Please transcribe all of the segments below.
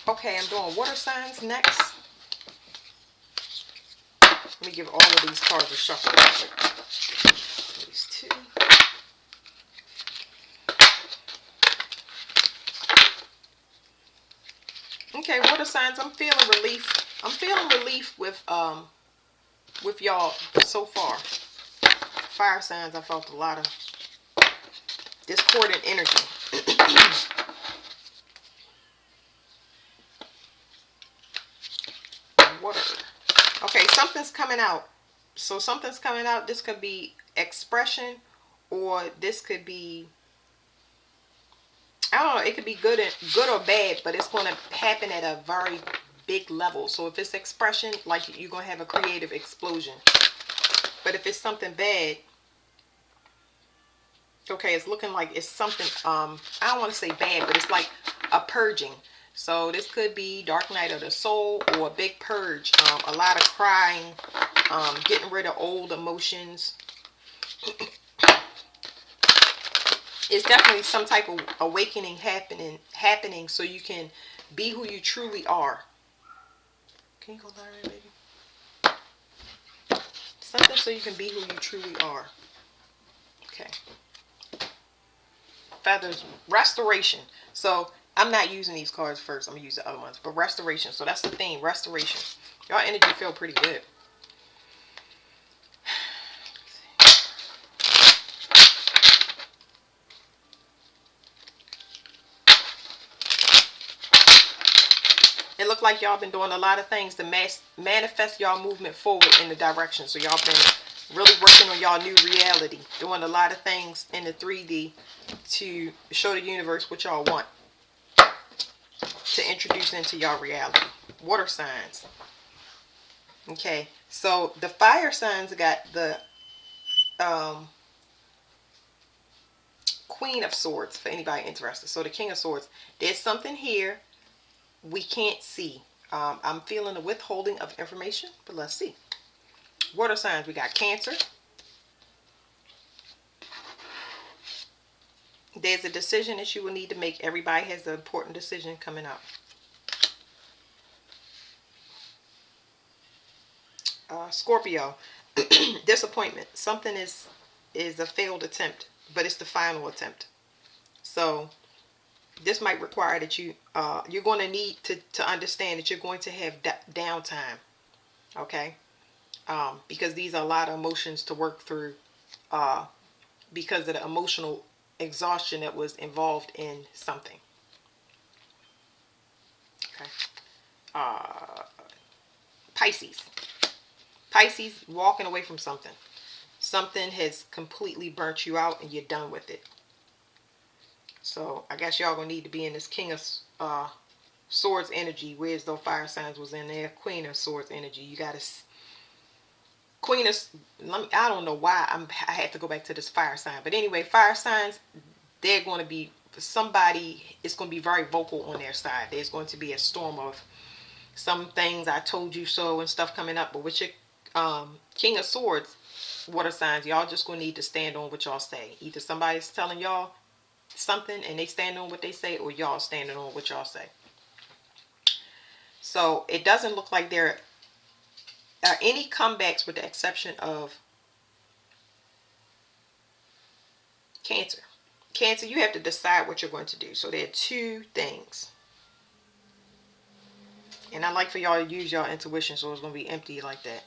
Okay, I'm doing water signs next. Let me give all of these cards a shuffle. These two. Okay, water signs. I'm feeling relief. I'm feeling relief with y'all so far. Fire signs, I felt a lot of discordant energy. Water. Okay, something's coming out. So something's coming out. This could be expression, or this could be, I don't know. It could be good or bad, but it's going to happen at a very big level. So if it's expression, like you're going to have a creative explosion. But if it's something bad, okay, it's looking like it's something, I don't want to say bad, but it's like a purging. So this could be dark night of the soul or a big purge. A lot of crying, getting rid of old emotions. It's definitely some type of awakening happening so you can be who you truly are. Can you go there, baby? Something so you can be who you truly are. Okay. Feathers, restoration. So I'm not using these cards first. I'm gonna use the other ones. But restoration. So that's the theme. Restoration. Y'all energy feel pretty good. It looked like y'all been doing a lot of things to manifest y'all movement forward in the direction. So y'all been really working on y'all new reality. Doing a lot of things in the 3D to show the universe what y'all want to introduce into y'all reality. Water signs. Okay, so the fire signs got the Queen of Swords for anybody interested. So the King of Swords. There's something here we can't see. I'm feeling a withholding of information, but let's see. Water signs. We got Cancer. There's a decision that you will need to make. Everybody has an important decision coming up. Scorpio. Disappointment. Something is a failed attempt, but it's the final attempt. So this might require that you're going to need to understand that you're going to have downtime. Okay, because these are a lot of emotions to work through, because of the emotional exhaustion that was involved in something. Okay. uh, Pisces. Pisces, walking away from something. Something has completely burnt you out and you're done with it. So I guess y'all gonna need to be in this King of Swords energy, whereas though fire signs was in there. Queen of Swords energy. You gotta Queen of, I don't know why I had to go back to this fire sign, but anyway, fire signs, they're going to be, somebody is going to be very vocal on their side. There's going to be a storm of some things, I told you so and stuff coming up. But with your King of Swords, water signs, y'all just going to need to stand on what y'all say. Either somebody's telling y'all something and they stand on what they say, or y'all standing on what y'all say. So it doesn't look like there are any comebacks with the exception of Cancer. Cancer, you have to decide what you're going to do. So there are two things. And I like for y'all to use y'all intuition, so it's going to be empty like that.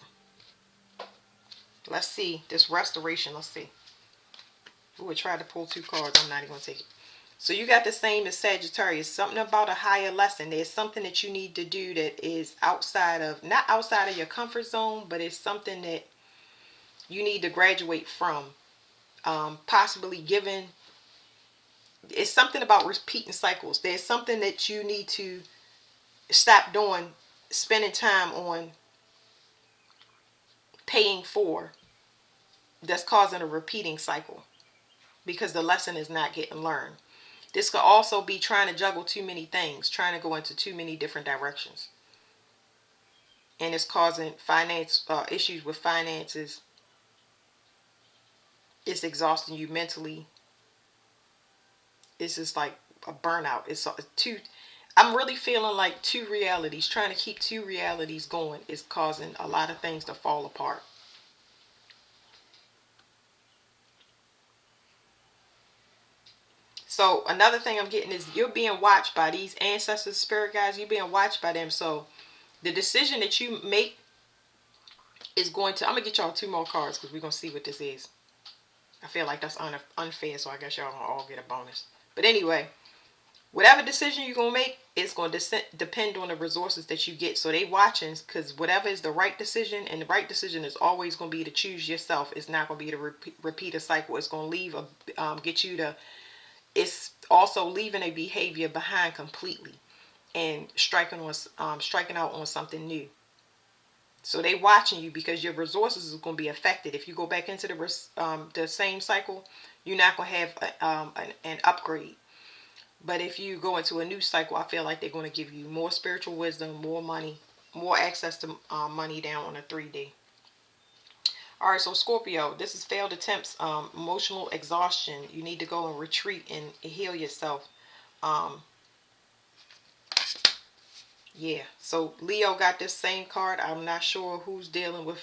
Let's see. This restoration, let's see. Ooh, I tried to pull two cards. I'm not even going to take it. So you got the same as Sagittarius. Something about a higher lesson. There's something that you need to do that is outside of, not outside of your comfort zone, but it's something that you need to graduate from. Possibly given, it's something about repeating cycles. There's something that you need to stop doing, spending time on paying for, that's causing a repeating cycle because the lesson is not getting learned. This could also be trying to juggle too many things, trying to go into too many different directions. And it's causing issues with finances. It's exhausting you mentally. It's just like a burnout. It's too, I'm really feeling like two realities, trying to keep two realities going is causing a lot of things to fall apart. So another thing I'm getting is you're being watched by these ancestors, spirit guides. You're being watched by them. So the decision that you make is going to. I'm gonna get y'all two more cards because we're gonna see what this is. I feel like that's unfair, so I guess y'all gonna all get a bonus. But anyway, whatever decision you're gonna make, it's gonna depend on the resources that you get. So they watching because whatever is the right decision, and the right decision is always gonna be to choose yourself. It's not gonna be to repeat a cycle. It's gonna leave get you to. It's also leaving a behavior behind completely and striking out on something new. So they watching you because your resources is going to be affected. If you go back into the same cycle, you're not going to have an upgrade. But if you go into a new cycle, I feel like they're going to give you more spiritual wisdom, more money, more access to money down on a 3D. All right, so Scorpio, this is failed attempts, emotional exhaustion. You need to go and retreat and heal yourself. Um, yeah, so Leo got this same card. I'm not sure who's dealing with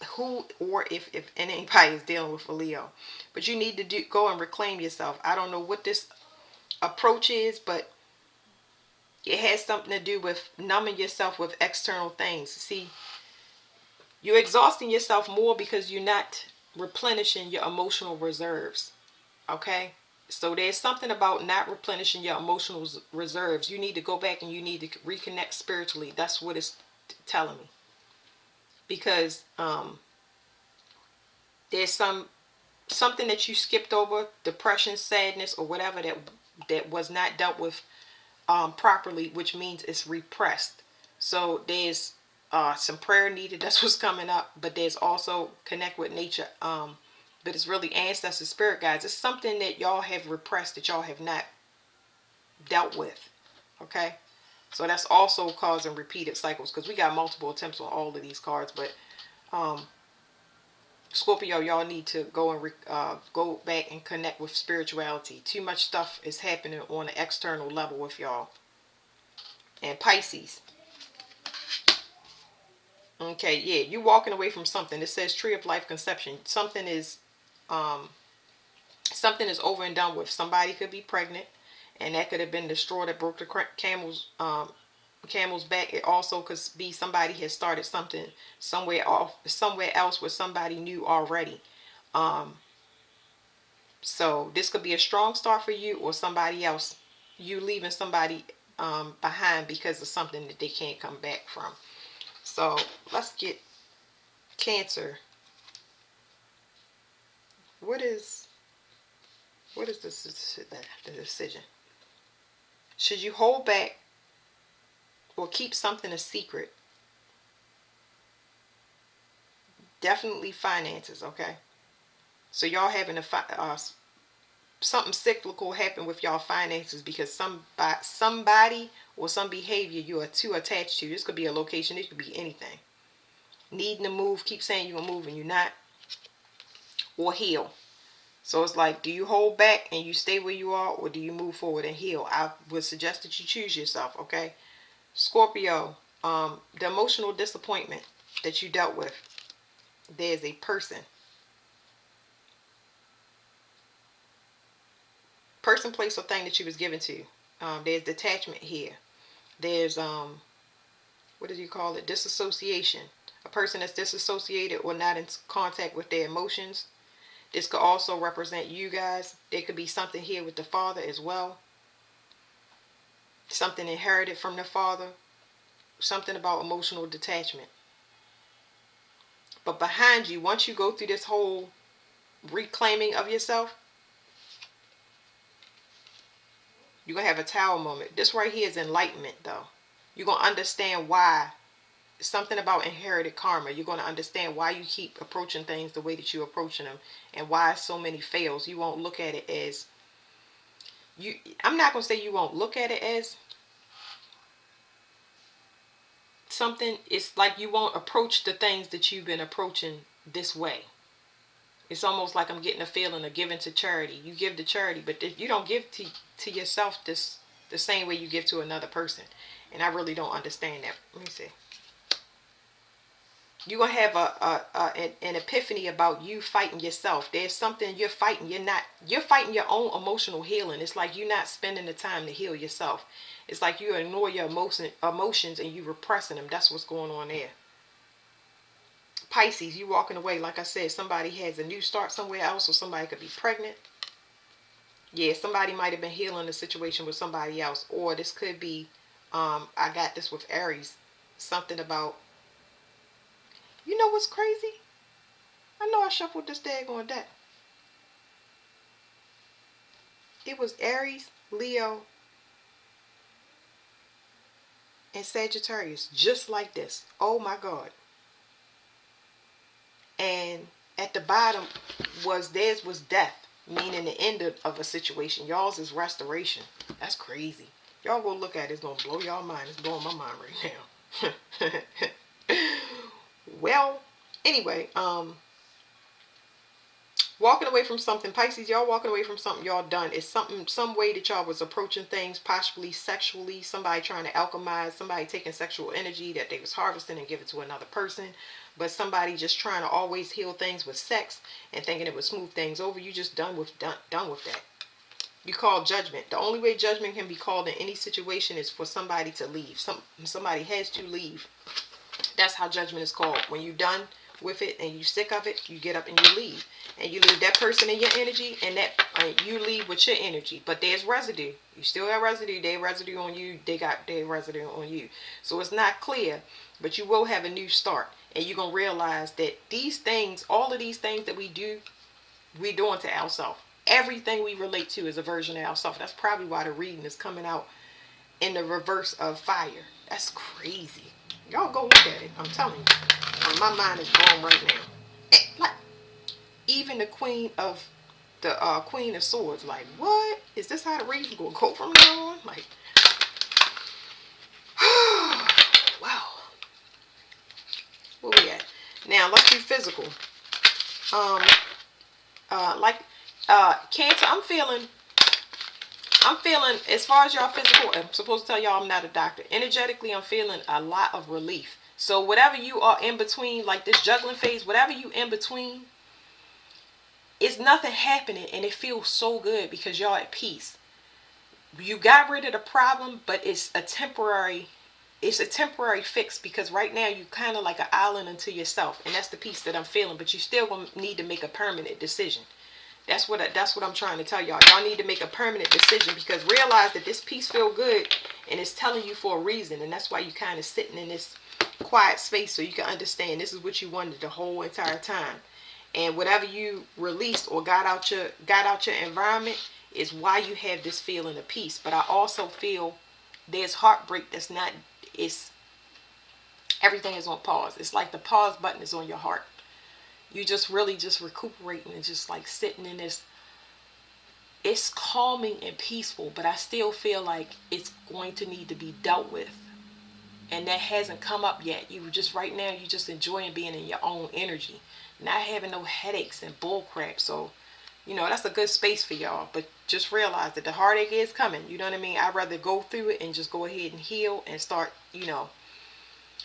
who or if anybody is dealing with a Leo, but you need to go and reclaim yourself. I don't know what this approach is, but it has something to do with numbing yourself with external things. See, you're exhausting yourself more because you're not replenishing your emotional reserves. Okay, so there's something about not replenishing your emotional reserves. You need to go back and you need to reconnect spiritually. That's what it's telling me, because there's something that you skipped over, depression, sadness, or whatever that was not dealt with properly, which means it's repressed. So there's some prayer needed. That's what's coming up. But there's also connect with nature. But it's really ancestors, spirit guides. It's something that y'all have repressed that y'all have not dealt with. Okay, so that's also causing repeated cycles because we got multiple attempts on all of these cards. But um, Scorpio, y'all need to go and go back and connect with spirituality. Too much stuff is happening on an external level with y'all. And Pisces. Okay, yeah, you walking away from something. It says Tree of Life Conception. Um, something is over and done with. Somebody could be pregnant, and that could have been the straw that broke the camel's back. It also could be somebody has started something somewhere else with somebody new already. Um, So this could be a strong start for you or somebody else. You leaving somebody behind because of something that they can't come back from. So let's get Cancer. What is the decision? Should you hold back or keep something a secret? Definitely finances, okay? So y'all having something cyclical happen with y'all finances because somebody or some behavior you are too attached to. This could be a location. It could be anything. Needing to move, keep saying you're moving, you're not, or heal. So it's like, do you hold back and you stay where you are, or do you move forward and heal? I would suggest that you choose yourself, okay? Scorpio, the emotional disappointment that you dealt with, there's a person, place, or thing that you was given to. There's detachment here. There's what do you call it? Disassociation. A person that's disassociated or not in contact with their emotions. This could also represent you guys. There could be something here with the father as well. Something inherited from the father. Something about emotional detachment. But behind you, once you go through this whole reclaiming of yourself, you're going to have a tower moment. This right here is enlightenment, though. You're going to understand why. Something about inherited karma. You're going to understand why you keep approaching things the way that you're approaching them and why so many fails. You won't look at it as I'm not going to say you won't look at it as something. It's like you won't approach the things that you've been approaching this way. It's almost like I'm getting a feeling of giving to charity. You give to charity, but you don't give to yourself the same way you give to another person. And I really don't understand that. Let me see. You're going to have an epiphany about you fighting yourself. There's something you're fighting. You're fighting your own emotional healing. It's like you're not spending the time to heal yourself. It's like you ignore your emotions and you repressing them. That's what's going on there. Pisces, you walking away. Like I said, somebody has a new start somewhere else, or somebody could be pregnant. Yeah, somebody might have been healing the situation with somebody else. Or this could be, I got this with Aries. Something about, you know what's crazy? I know I shuffled this daggone deck. It was Aries, Leo, and Sagittarius. Just like this. Oh my God. And at the bottom theirs was death, meaning the end of a situation. Y'all's is restoration. That's crazy. Y'all go look at it. It's going to blow y'all mind. It's blowing my mind right now. Well, anyway, walking away from something. Pisces, y'all walking away from something y'all done. It's something, some way that y'all was approaching things, possibly sexually. Somebody trying to alchemize, somebody taking sexual energy that they was harvesting and give it to another person. But somebody just trying to always heal things with sex and thinking it would smooth things over. You just done with that. You call judgment. The only way judgment can be called in any situation is for somebody to leave. Somebody has to leave. That's how judgment is called. When you're done with it and you sick of it, you get up and you leave. And you leave that person in your energy, and that you leave with your energy. But there's residue. You still have residue. They residue on you. They got their residue on you. So it's not clear, but you will have a new start. And you're going to realize that these things, all of these things that we do, we're doing to ourselves. Everything we relate to is a version of ourselves. That's probably why the reading is coming out in the reverse of fire. That's crazy. Y'all go look at it. I'm telling you. My mind is blown right now. Like, even the Queen of Swords, like, what? Is this how the reading going to go from now on? Like, wow. Where we at? Now, let's do physical. Cancer, I'm feeling, as far as y'all physical, I'm supposed to tell y'all I'm not a doctor. Energetically, I'm feeling a lot of relief. So whatever you are in between, like this juggling phase, whatever you in between, it's nothing happening, and it feels so good because y'all at peace. You got rid of the problem, but it's a temporary fix, because right now you kind of like an island unto yourself, and that's the peace that I'm feeling. But you still gonna need to make a permanent decision. That's what I'm trying to tell y'all. Y'all need to make a permanent decision, because realize that this peace feel good, and it's telling you for a reason, and that's why you kind of sitting in this quiet space, so you can understand this is what you wanted the whole entire time. And whatever you released or got out your environment is why you have this feeling of peace. But I also feel there's heartbreak that's not, it's, everything is on pause. It's like the pause button is on your heart. You just really just recuperating and just like sitting in this. It's calming and peaceful, but I still feel like it's going to need to be dealt with. And that hasn't come up yet. You just, right now, you just enjoying being in your own energy. Not having no headaches and bull crap. So, that's a good space for y'all. But just realize that the heartache is coming. You know what I mean? I'd rather go through it and just go ahead and heal and start,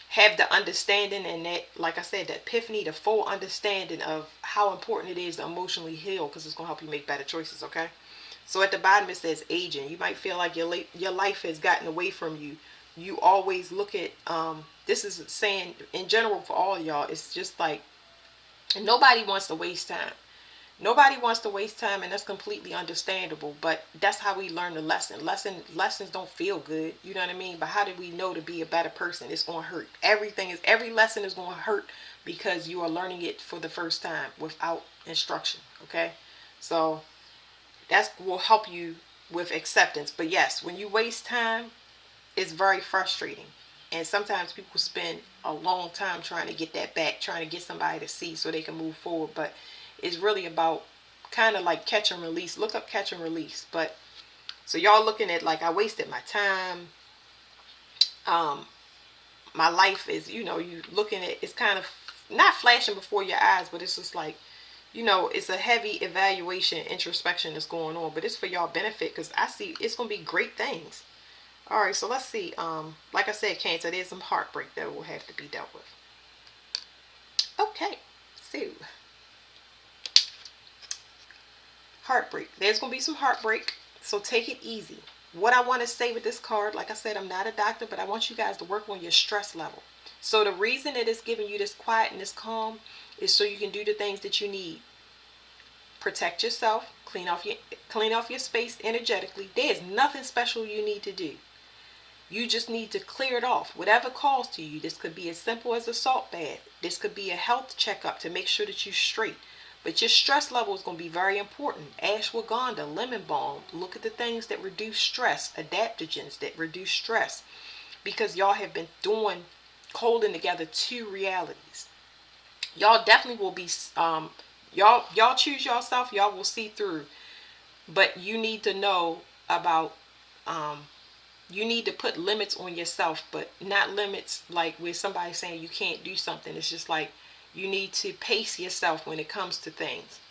have the understanding, and that, like I said, that epiphany, the full understanding of how important it is to emotionally heal, because it's going to help you make better choices, okay? So at the bottom it says aging. You might feel like your life has gotten away from you. You always look at, this is saying in general for all y'all, it's just like, nobody wants to waste time. Nobody wants to waste time, and that's completely understandable. But that's how we learn the lesson. Lessons don't feel good, you know what I mean? But how do we know to be a better person? It's going to hurt. Every lesson is going to hurt, because you are learning it for the first time without instruction, okay? So that will help you with acceptance. But yes, when you waste time, it's very frustrating. And sometimes people spend a long time trying to get that back, trying to get somebody to see so they can move forward. But it's really about kind of like catch and release. Look up catch and release. But so y'all looking at like, I wasted my time. My life is, you looking at, it's kind of not flashing before your eyes, but it's just like, it's a heavy evaluation, introspection that's going on. But it's for y'all benefit, because I see it's going to be great things. All right, so let's see. Like I said, Cancer, there's some heartbreak that will have to be dealt with. Okay, so heartbreak. There's going to be some heartbreak, so take it easy. What I want to say with this card, like I said, I'm not a doctor, but I want you guys to work on your stress level. So the reason it is giving you this quiet and this calm is so you can do the things that you need. Protect yourself, clean off your space energetically. There's nothing special you need to do. You just need to clear it off. Whatever calls to you. This could be as simple as a salt bath. This could be a health checkup to make sure that you're straight. But your stress level is going to be very important. Ashwagandha, lemon balm. Look at the things that reduce stress. Adaptogens that reduce stress. Because y'all have been holding together two realities. Y'all definitely will be, y'all choose yourself. Y'all will see through. But you need to know about, you need to put limits on yourself, but not limits like where somebody's saying you can't do something. It's just like you need to pace yourself when it comes to things.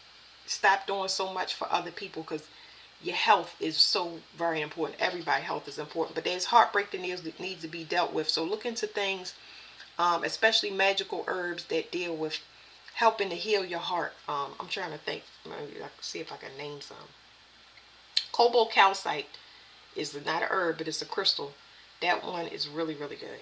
Stop doing so much for other people, because your health is so very important. Everybody's health is important, but there's heartbreak that needs to be dealt with. So look into things, especially magical herbs that deal with helping to heal your heart. I'm trying to think. Maybe I can see if I can name some. Cobalt calcite is not an herb, but it's a crystal. That one is really, really good.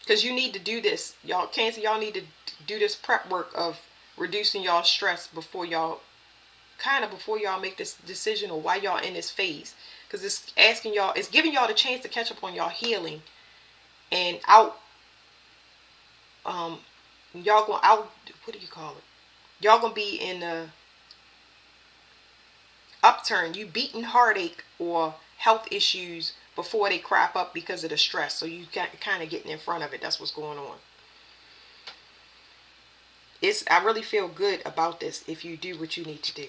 Because you need to do this, y'all. Cancer, y'all need to do this prep work of reducing y'all stress before y'all make this decision, or why y'all in this phase. Because it's asking y'all, it's giving y'all the chance to catch up on y'all healing and y'all going out. What do you call it? Y'all gonna be in the upturn. You beating heartache or health issues before they crop up because of the stress. So you kind of getting in front of it. That's what's going on. I really feel good about this if you do what you need to do.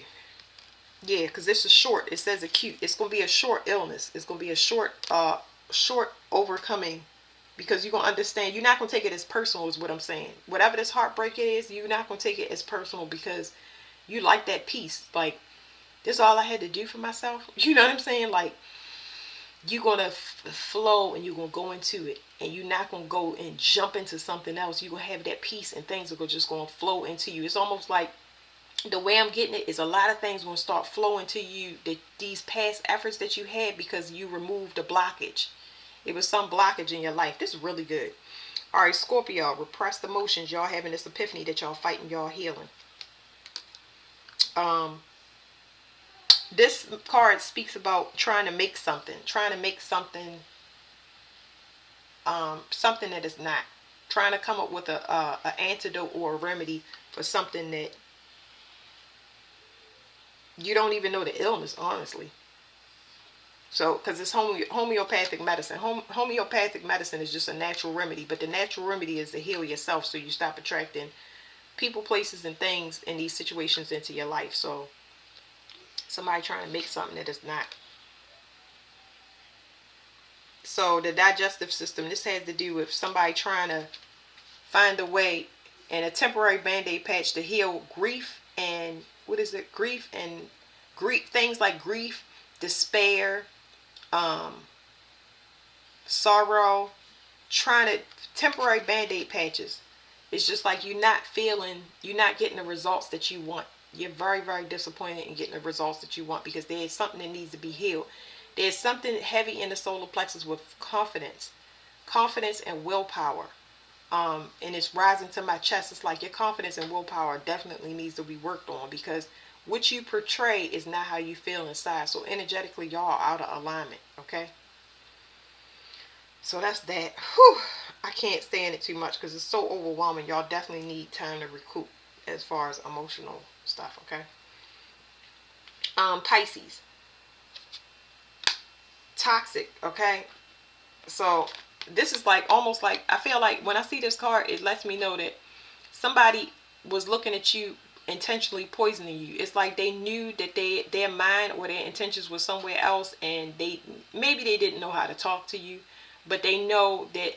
Yeah, because this is short. It says acute. It's going to be a short illness. It's going to be a short overcoming, because you're going to understand. You're not going to take it as personal, is what I'm saying. Whatever this heartbreak is, you're not going to take it as personal, because you like that peace. Like, this is all I had to do for myself. You know what I'm saying? Like, you're going to flow and you're going to go into it. And you're not going to go and jump into something else. You're going to have that peace and things are just going to flow into you. It's almost like, the way I'm getting it is a lot of things going to start flowing to you, that these past efforts that you had, because you removed a blockage. It was some blockage in your life. This is really good. All right, Scorpio, repressed emotions. Y'all having this epiphany that y'all fighting, y'all healing. This card speaks about trying to make something. Something that is not. Trying to come up with a antidote or a remedy for something that you don't even know the illness, honestly. So, because it's homeopathic medicine. Homeopathic medicine is just a natural remedy, but the natural remedy is to heal yourself, so you stop attracting people, places, and things in these situations into your life. So, somebody trying to make something that is not. So, the digestive system, this has to do with somebody trying to find a way and a temporary band-aid patch to heal grief and, things like grief, despair, sorrow, temporary band-aid patches. It's just like you're not getting the results that you want. You're very, very disappointed in getting the results that you want, because there's something that needs to be healed. There's something heavy in the solar plexus with confidence and willpower. And it's rising to my chest. It's like your confidence and willpower definitely needs to be worked on, because what you portray is not how you feel inside. So energetically, y'all are out of alignment. Okay. So that's that. Whew. I can't stand it too much because it's so overwhelming. Y'all definitely need time to recoup as far as emotional stuff. Okay. Pisces. Toxic. Okay. So this is like almost like, I feel like when I see this card, it lets me know that somebody was looking at you intentionally poisoning you. It's like they knew that their mind or their intentions was somewhere else, and maybe they didn't know how to talk to you, but they know that,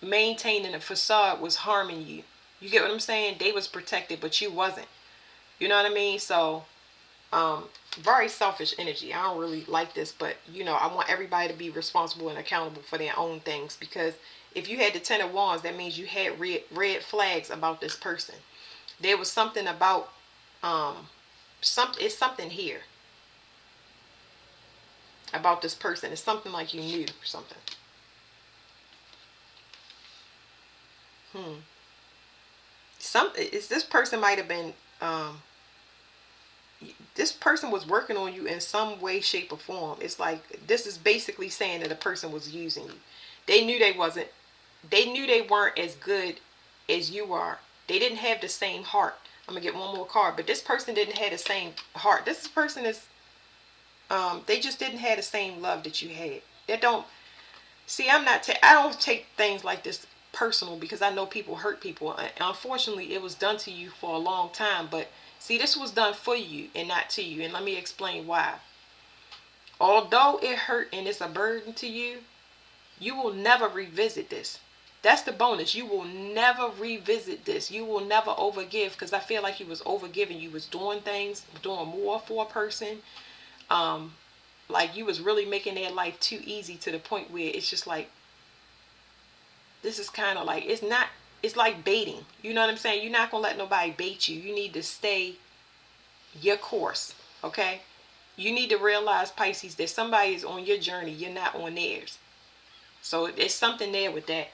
maintaining a facade was harming you. You get what I'm saying? They was protected, but you wasn't. You know what I mean? So, very selfish energy. I don't really like this, but you know, I want everybody to be responsible and accountable for their own things, because if you had the 10 of Wands, that means you had red flags about this person. There was something about it's something here about this person. It's something like you knew or something. This person might have been this person was working on you in some way, shape, or form. It's like this is basically saying that a person was using you. They knew they knew they weren't as good as you are. They didn't have the same heart. I'm gonna get one more card, but this person didn't have the same heart. This person is they just didn't have the same love that you had. They don't see. I don't take things like this personal, because I know people hurt people. Unfortunately, it was done to you for a long time, but see, this was done for you and not to you, and let me explain why. Although it hurt and it's a burden to you, you will never revisit this. That's the bonus. You will never revisit this. You will never overgive, because I feel like you was overgiving. You was doing things, doing more for a person. Like you was really making their life too easy, to the point where it's just like, this is kind of like, it's like baiting. You know what I'm saying? You're not going to let nobody bait you. You need to stay your course. Okay? You need to realize, Pisces, that somebody is on your journey. You're not on theirs. So there's something there with that.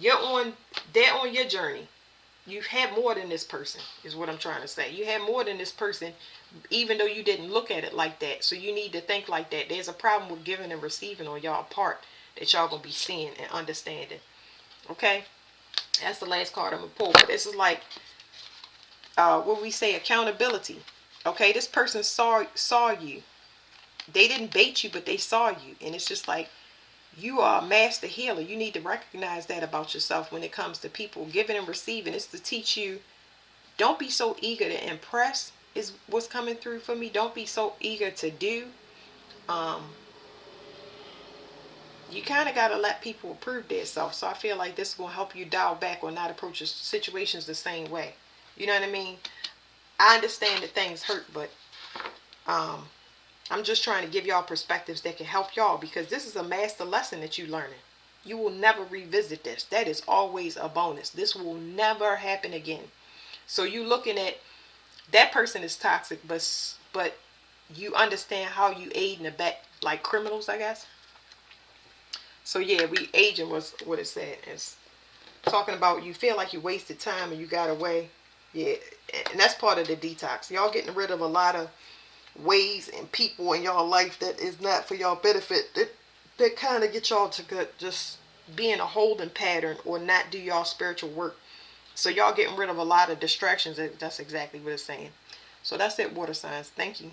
They're on your journey. You've had more than this person, is what I'm trying to say. You had more than this person, even though you didn't look at it like that. So you need to think like that. There's a problem with giving and receiving on y'all part that y'all gonna be seeing and understanding. Okay? That's the last card I'm gonna pull. But this is like what we say, accountability. Okay, this person saw you. They didn't bait you, but they saw you. And it's just like, you are a master healer. You need to recognize that about yourself when it comes to people. Giving and receiving is to teach you, don't be so eager to impress, is what's coming through for me. Don't be so eager to do. You kind of got to let people approve themselves. So I feel like this is going to help you dial back or not approach situations the same way. You know what I mean? I understand that things hurt, but I'm just trying to give y'all perspectives that can help y'all, because this is a master lesson that you're learning. You will never revisit this. That is always a bonus. This will never happen again. So you looking at that person is toxic, but you understand how you aid and abet like criminals, I guess. So yeah, aging was what it said. It's talking about you feel like you wasted time and you got away. Yeah, and that's part of the detox. Y'all getting rid of a lot of ways and people in y'all life that is not for y'all benefit. That kind of get y'all to just be in a holding pattern or not do y'all spiritual work. So y'all getting rid of a lot of distractions. That's exactly what it's saying. So that's it, water signs. Thank you.